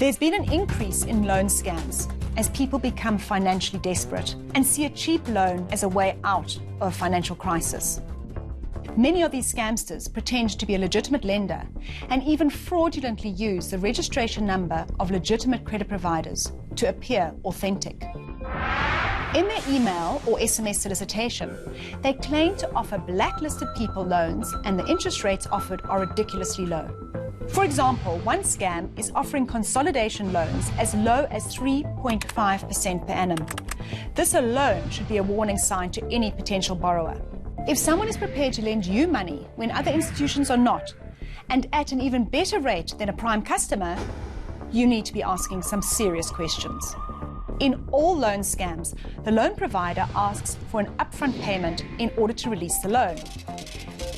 There's been an increase in loan scams as people become financially desperate and see a cheap loan as a way out of a financial crisis. Many of these scamsters pretend to be a legitimate lender and even fraudulently use the registration number of legitimate credit providers to appear authentic. In their email or SMS solicitation, they claim to offer blacklisted people loans, and the interest rates offered are ridiculously low. For example, one scam is offering consolidation loans as low as 3.5% per annum. This alone should be a warning sign to any potential borrower. If someone is prepared to lend you money when other institutions are not, and at an even better rate than a prime customer, you need to be asking some serious questions. In all loan scams, the loan provider asks for an upfront payment in order to release the loan.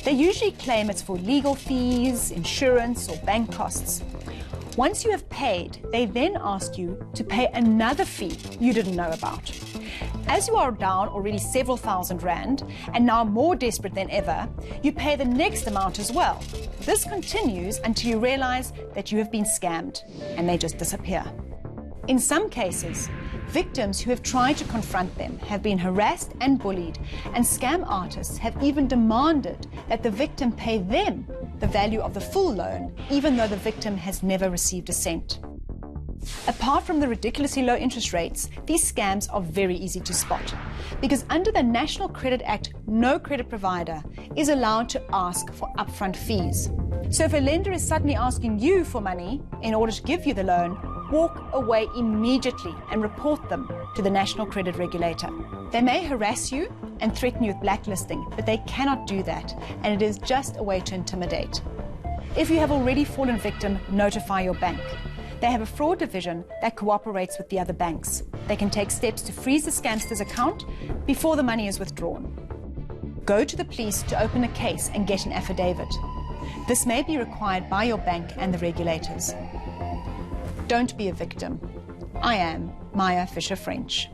They usually claim it's for legal fees, insurance, or bank costs. Once you have paid, they then ask you to pay another fee you didn't know about. As you are down already several thousand rand and now more desperate than ever, you pay the next amount as well. This continues until you realize that you have been scammed and they just disappear. In some cases, victims who have tried to confront them have been harassed and bullied, and scam artists have even demanded that the victim pay them the value of the full loan, even though the victim has never received a cent. Apart from the ridiculously low interest rates, these scams are very easy to spot, because under the National Credit Act, no credit provider is allowed to ask for upfront fees. So if a lender is suddenly asking you for money in order to give you the loan, walk away immediately and report them to the National Credit Regulator. They may harass you and threaten you with blacklisting, but they cannot do that, and it is just a way to intimidate. If you have already fallen victim, notify your bank. They have a fraud division that cooperates with the other banks. They can take steps to freeze the scamster's account before the money is withdrawn. Go to the police to open a case and get an affidavit. This may be required by your bank and the regulators. Don't be a victim. I am Maya Fisher French.